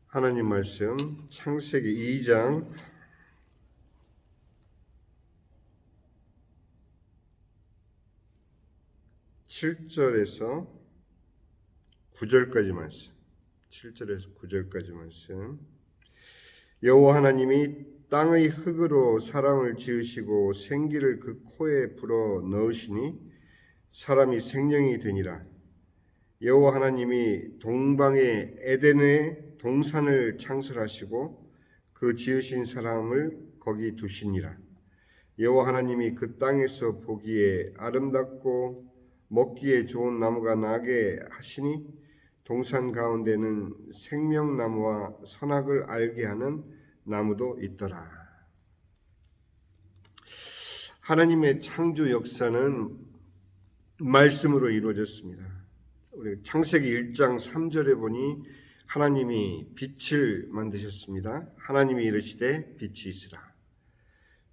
하나님 말씀 창세기 2장 7절에서 9절까지 말씀. 7절에서 9절까지 말씀. 여호와 하나님이 땅의 흙으로 사람을 지으시고 생기를 그 코에 불어 넣으시니 사람이 생명이 되니라. 여호와 하나님이 동방의 에덴의 동산을 창설하시고 그 지으신 사람을 거기 두시니라. 여호와 하나님이 그 땅에서 보기에 아름답고 먹기에 좋은 나무가 나게 하시니 동산 가운데는 생명나무와 선악을 알게 하는 나무도 있더라. 하나님의 창조 역사는 말씀으로 이루어졌습니다. 우리 창세기 1장 3절에 보니 하나님이 빛을 만드셨습니다. 하나님이 이르시되 빛이 있으라.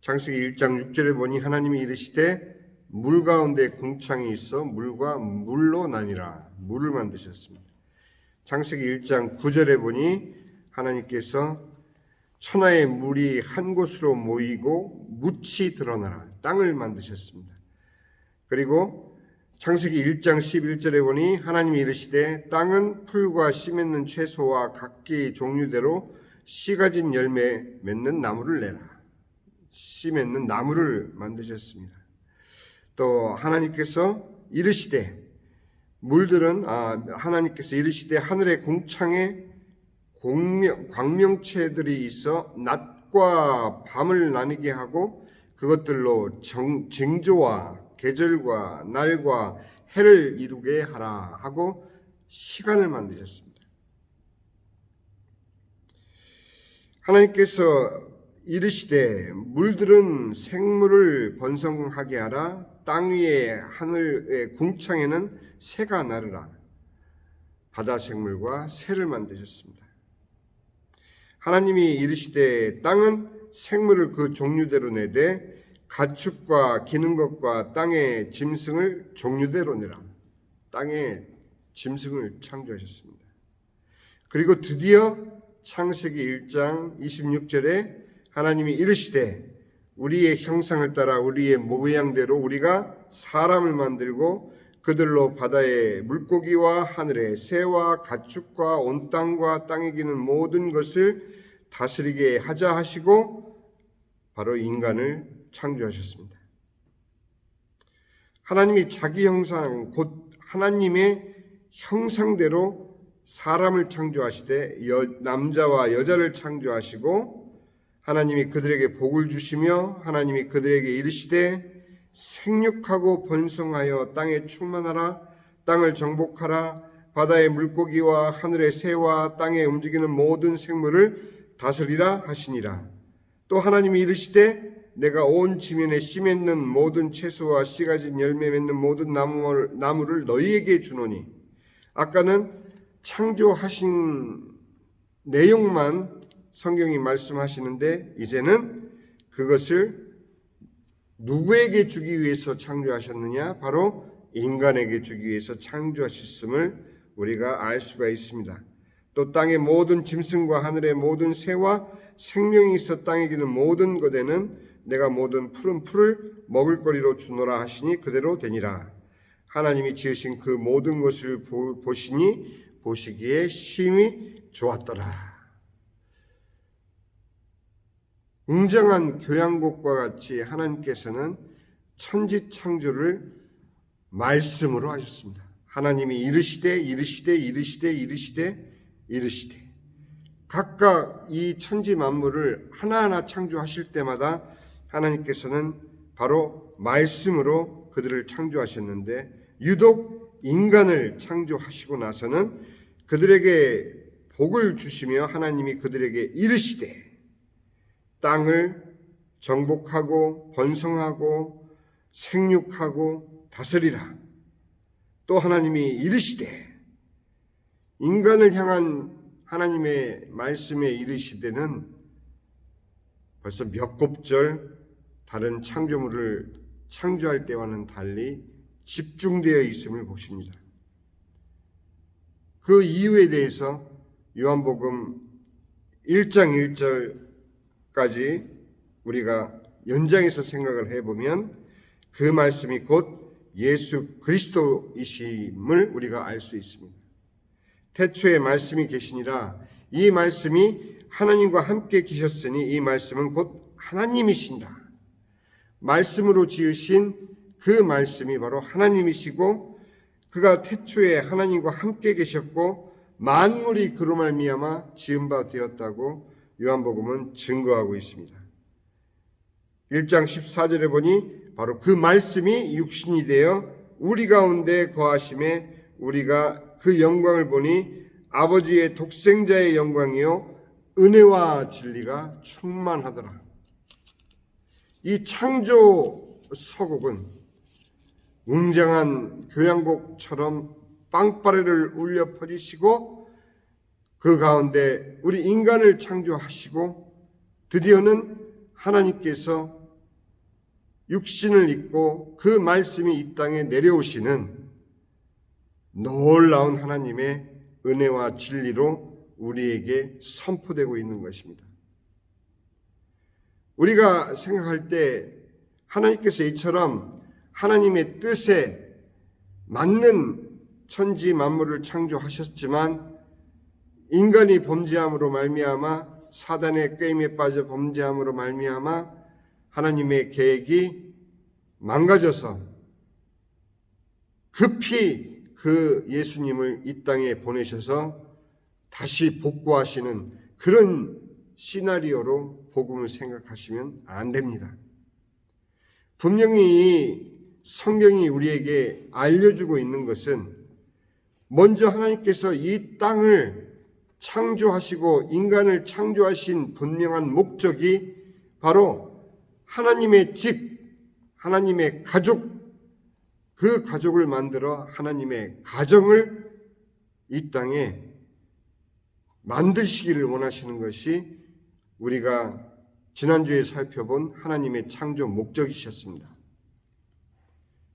창세기 1장 6절에 보니 하나님이 이르시되 물 가운데 궁창이 있어 물과 물로 나뉘라. 물을 만드셨습니다. 창세기 1장 9절에 보니 하나님께서 천하의 물이 한 곳으로 모이고 묻이 드러나라. 땅을 만드셨습니다. 그리고 창세기 1장 11절에 보니 하나님이 이르시되 땅은 풀과 씨 맺는 채소와 각기 종류대로 씨 가진 열매 맺는 나무를 내라. 씨 맺는 나무를 만드셨습니다. 또 하나님께서 이르시되 하나님께서 이르시되 하늘의 궁창에 광명체들이 있어 낮과 밤을 나뉘게 하고 그것들로 징조와 계절과 날과 해를 이루게 하라 하고 시간을 만드셨습니다. 하나님께서 이르시되 물들은 생물을 번성하게 하라. 땅 위에 하늘의 궁창에는 새가 나르라. 바다 생물과 새를 만드셨습니다. 하나님이 이르시되 땅은 생물을 그 종류대로 내되 가축과 기는 것과 땅의 짐승을 종류대로 내라. 땅의 짐승을 창조하셨습니다. 그리고 드디어 창세기 1장 26절에 하나님이 이르시되 우리의 형상을 따라 우리의 모양대로 우리가 사람을 만들고 그들로 바다의 물고기와 하늘의 새와 가축과 온 땅과 땅에 기는 모든 것을 다스리게 하자 하시고 바로 인간을 창조하셨습니다. 하나님이 자기 형상 곧 하나님의 형상대로 사람을 창조하시되 남자와 여자를 창조하시고 하나님이 그들에게 복을 주시며 하나님이 그들에게 이르시되 생육하고 번성하여 땅에 충만하라. 땅을 정복하라. 바다의 물고기와 하늘의 새와 땅에 움직이는 모든 생물을 다스리라 하시니라. 또 하나님이 이르시되 내가 온 지면에 씨 맺는 모든 채소와 씨 가진 열매 맺는 모든 나무를 너희에게 주노니. 아까는 창조하신 내용만 성경이 말씀하시는데 이제는 그것을 누구에게 주기 위해서 창조하셨느냐? 바로 인간에게 주기 위해서 창조하셨음을 우리가 알 수가 있습니다. 또 땅의 모든 짐승과 하늘의 모든 새와 생명이 있어 땅에 기는 모든 것에는 내가 모든 푸른 풀을 먹을거리로 주노라 하시니 그대로 되니라. 하나님이 지으신 그 모든 것을 보시기에 심히 좋았더라. 웅장한 교향곡과 같이 하나님께서는 천지 창조를 말씀으로 하셨습니다. 하나님이 이르시되 각각 이 천지 만물을 하나하나 창조하실 때마다 하나님께서는 바로 말씀으로 그들을 창조하셨는데 유독 인간을 창조하시고 나서는 그들에게 복을 주시며 하나님이 그들에게 이르시되 땅을 정복하고 번성하고 생육하고 다스리라. 또 하나님이 이르시되 인간을 향한 하나님의 말씀에 이르시되는 벌써 몇 곱절 다른 창조물을 창조할 때와는 달리 집중되어 있음을 보십니다. 그 이유에 대해서 요한복음 1장 1절까지 우리가 연장해서 생각을 해보면 그 말씀이 곧 예수 그리스도이심을 우리가 알 수 있습니다. 태초에 말씀이 계시니라. 이 말씀이 하나님과 함께 계셨으니 이 말씀은 곧 하나님이시니라. 말씀으로 지으신 그 말씀이 바로 하나님이시고 그가 태초에 하나님과 함께 계셨고 만물이 그로 말미암아 지은 바 되었다고 요한복음은 증거하고 있습니다. 1장 14절에 보니 바로 그 말씀이 육신이 되어 우리 가운데 거하심에 우리가 그 영광을 보니 아버지의 독생자의 영광이요 은혜와 진리가 충만하더라. 이 창조 서곡은 웅장한 교향곡처럼 빵빠레를 울려 퍼지시고 그 가운데 우리 인간을 창조하시고 드디어는 하나님께서 육신을 입고 그 말씀이 이 땅에 내려오시는 놀라운 하나님의 은혜와 진리로 우리에게 선포되고 있는 것입니다. 우리가 생각할 때 하나님께서 이처럼 하나님의 뜻에 맞는 천지 만물을 창조하셨지만 인간이 범죄함으로 말미암아 사단의 꾀임에 빠져 범죄함으로 말미암아 하나님의 계획이 망가져서 급히 그 예수님을 이 땅에 보내셔서 다시 복구하시는 그런 시나리오로 복음을 생각하시면 안 됩니다. 분명히 성경이 우리에게 알려주고 있는 것은 먼저 하나님께서 이 땅을 창조하시고 인간을 창조하신 분명한 목적이 바로 하나님의 집, 하나님의 가족, 그 가족을 만들어 하나님의 가정을 이 땅에 만드시기를 원하시는 것이 우리가 지난주에 살펴본 하나님의 창조 목적이셨습니다.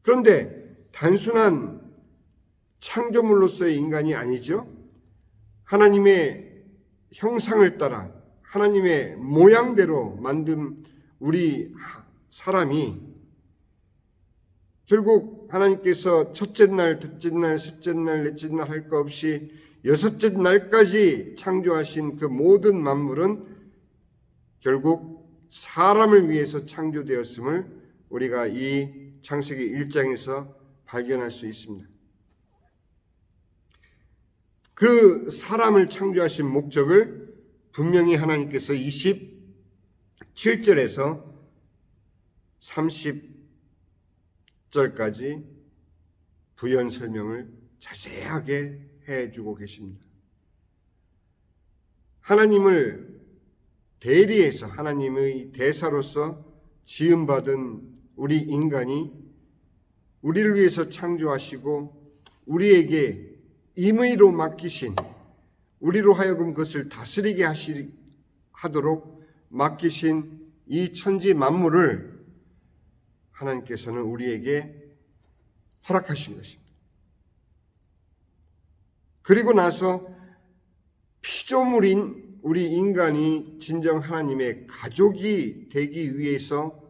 그런데 단순한 창조물로서의 인간이 아니죠. 하나님의 형상을 따라 하나님의 모양대로 만든 우리 사람이 결국 하나님께서 첫째 날, 둘째 날, 셋째 날, 넷째 날 할 거 없이 여섯째 날까지 창조하신 그 모든 만물은 결국 사람을 위해서 창조되었음을 우리가 이 창세기 1장에서 발견할 수 있습니다. 그 사람을 창조하신 목적을 분명히 하나님께서 27절에서 30절까지 부연 설명을 자세하게 해주고 계십니다. 하나님을 대리해서 하나님의 대사로서 지음받은 우리 인간이 우리를 위해서 창조하시고 우리에게 임의로 맡기신, 우리로 하여금 그것을 다스리게 하도록 맡기신 이 천지 만물을 하나님께서는 우리에게 허락하신 것입니다. 그리고 나서 피조물인 우리 인간이 진정 하나님의 가족이 되기 위해서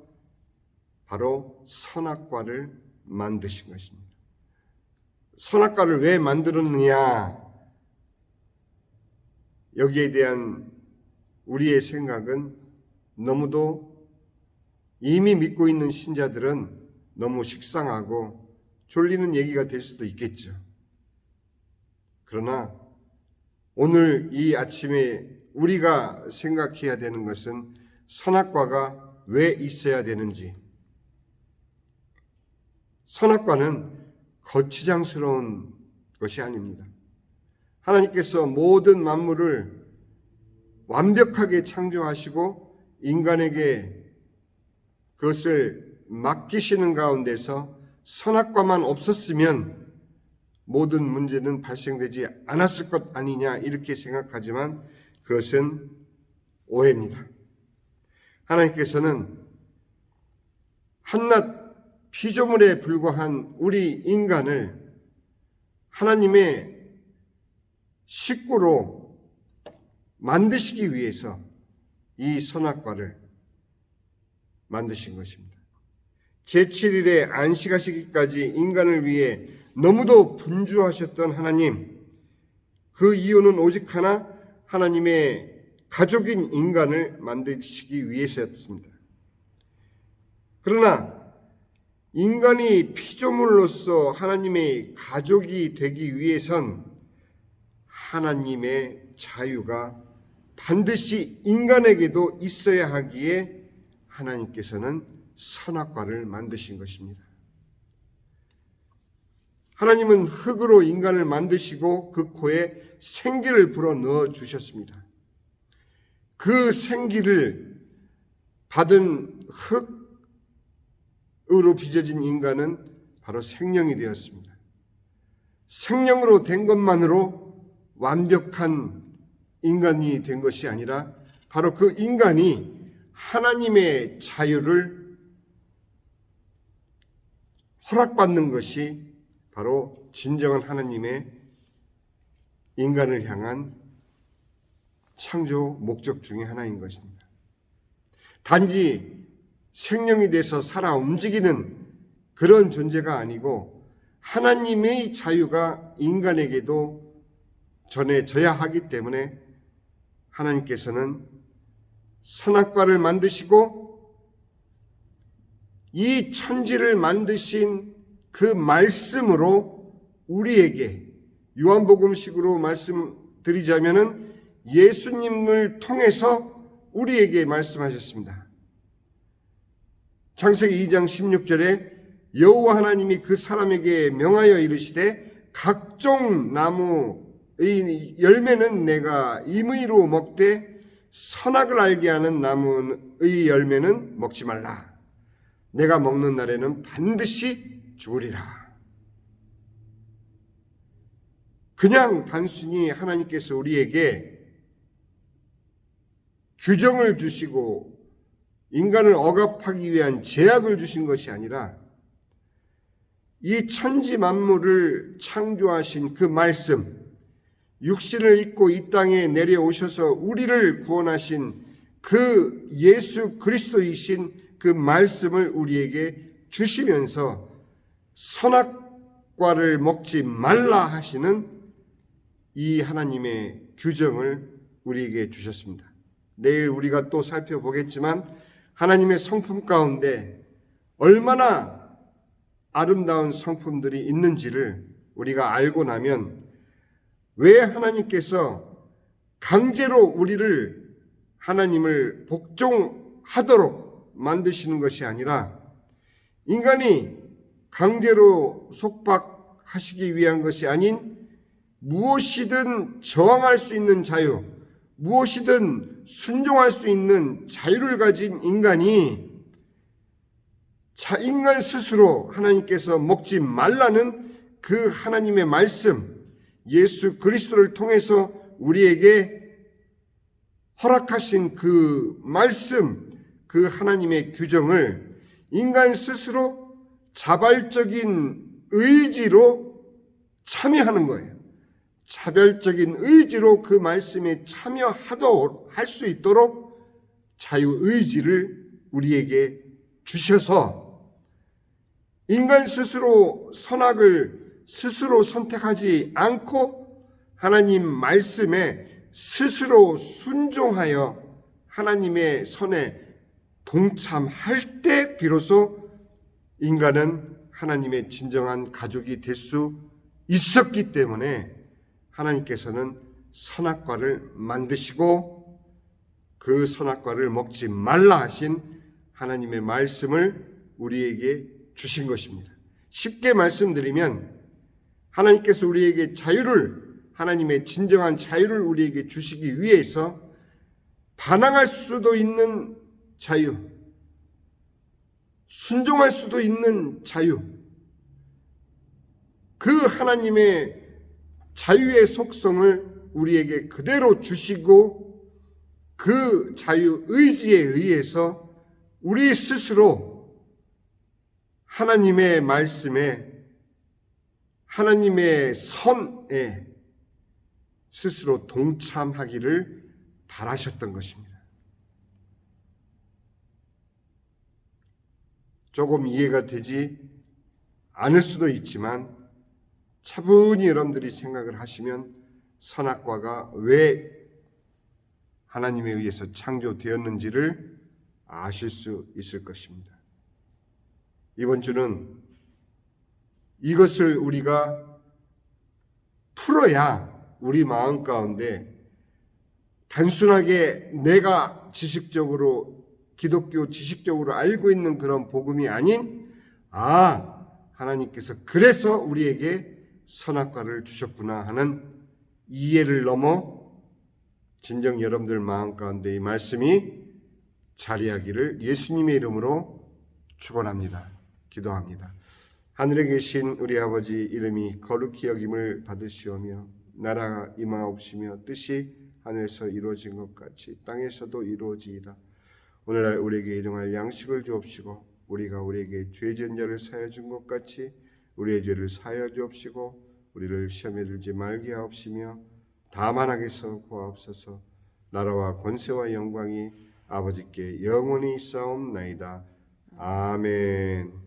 바로 선악과를 만드신 것입니다. 선악과를 왜 만들었느냐? 여기에 대한 우리의 생각은 너무도 이미 믿고 있는 신자들은 너무 식상하고 졸리는 얘기가 될 수도 있겠죠. 그러나 오늘 이 아침에 우리가 생각해야 되는 것은 선악과가 왜 있어야 되는지. 선악과는 거치장스러운 것이 아닙니다. 하나님께서 모든 만물을 완벽하게 창조하시고 인간에게 그것을 맡기시는 가운데서 선악과만 없었으면 모든 문제는 발생되지 않았을 것 아니냐 이렇게 생각하지만 그것은 오해입니다. 하나님께서는 한낱 피조물에 불과한 우리 인간을 하나님의 식구로 만드시기 위해서 이 선악과를 만드신 것입니다. 제7일에 안식하시기까지 인간을 위해 너무도 분주하셨던 하나님, 그 이유는 오직 하나, 하나님의 가족인 인간을 만드시기 위해서였습니다. 그러나 인간이 피조물로서 하나님의 가족이 되기 위해선 하나님의 자유가 반드시 인간에게도 있어야 하기에 하나님께서는 선악과를 만드신 것입니다. 하나님은 흙으로 인간을 만드시고 그 코에 생기를 불어넣어 주셨습니다. 그 생기를 받은 흙으로 빚어진 인간은 바로 생명이 되었습니다. 생명으로 된 것만으로 완벽한 인간이 된 것이 아니라 바로 그 인간이 하나님의 자유를 허락받는 것이 바로 진정한 하나님의 인간을 향한 창조 목적 중에 하나인 것입니다. 단지 생명이 돼서 살아 움직이는 그런 존재가 아니고 하나님의 자유가 인간에게도 전해져야 하기 때문에 하나님께서는 선악과를 만드시고 이 천지를 만드신 그 말씀으로 우리에게 요한복음식으로 말씀드리자면은 예수님을 통해서 우리에게 말씀하셨습니다. 창세기 2장 16절에 여호와 하나님이 그 사람에게 명하여 이르시되 각종 나무의 열매는 내가 임의로 먹되 선악을 알게 하는 나무의 열매는 먹지 말라. 내가 먹는 날에는 반드시 죽으리라. 그냥 단순히 하나님께서 우리에게 규정을 주시고 인간을 억압하기 위한 제약을 주신 것이 아니라 이 천지 만물을 창조하신 그 말씀, 육신을 입고 이 땅에 내려오셔서 우리를 구원하신 그 예수 그리스도이신 그 말씀을 우리에게 주시면서 선악과를 먹지 말라 하시는 이 하나님의 규정을 우리에게 주셨습니다. 내일 우리가 또 살펴보겠지만 하나님의 성품 가운데 얼마나 아름다운 성품들이 있는지를 우리가 알고 나면 왜 하나님께서 강제로 우리를 하나님을 복종하도록 만드시는 것이 아니라 인간이 강제로 속박하시기 위한 것이 아닌 무엇이든 저항할 수 있는 자유, 무엇이든 순종할 수 있는 자유를 가진 인간이 인간 스스로 하나님께서 먹지 말라는 그 하나님의 말씀, 예수 그리스도를 통해서 우리에게 허락하신 그 말씀, 그 하나님의 규정을 인간 스스로 자발적인 의지로 참여하는 거예요. 차별적인 의지로 그 말씀에 참여하도록 할 수 있도록 자유의지를 우리에게 주셔서 인간 스스로 선악을 스스로 선택하지 않고 하나님 말씀에 스스로 순종하여 하나님의 선에 동참할 때 비로소 인간은 하나님의 진정한 가족이 될 수 있었기 때문에 하나님께서는 선악과를 만드시고 그 선악과를 먹지 말라 하신 하나님의 말씀을 우리에게 주신 것입니다. 쉽게 말씀드리면 하나님께서 우리에게 자유를, 하나님의 진정한 자유를 우리에게 주시기 위해서 반항할 수도 있는 자유, 순종할 수도 있는 자유, 그 하나님의 자유의 속성을 우리에게 그대로 주시고 그 자유 의지에 의해서 우리 스스로 하나님의 말씀에, 하나님의 선에 스스로 동참하기를 바라셨던 것입니다. 조금 이해가 되지 않을 수도 있지만 차분히 여러분들이 생각을 하시면 선악과가 왜 하나님에 의해서 창조되었는지를 아실 수 있을 것입니다. 이번 주는 이것을 우리가 풀어야 우리 마음 가운데 단순하게 내가 지식적으로 기독교 지식적으로 알고 있는 그런 복음이 아닌 하나님께서 그래서 우리에게 선악과를 주셨구나 하는 이해를 넘어 진정 여러분들 마음 가운데 이 말씀이 자리하기를 예수님의 이름으로 축원합니다. 기도합니다. 하늘에 계신 우리 아버지 이름이 거룩히 여김을 받으시오며 나라가 임하옵시며 뜻이 하늘에서 이루어진 것 같이 땅에서도 이루어지이다. 오늘날 우리에게 일용할 양식을 주옵시고 우리가 우리에게 죄 지은 자를 사하여 준 것 같이 우리의 죄를 사하여 주옵시고 우리를 시험에 들지 말게 하옵시며 다만 악에서 구하옵소서. 나라와 권세와 영광이 아버지께 영원히 있사옵나이다. 아멘.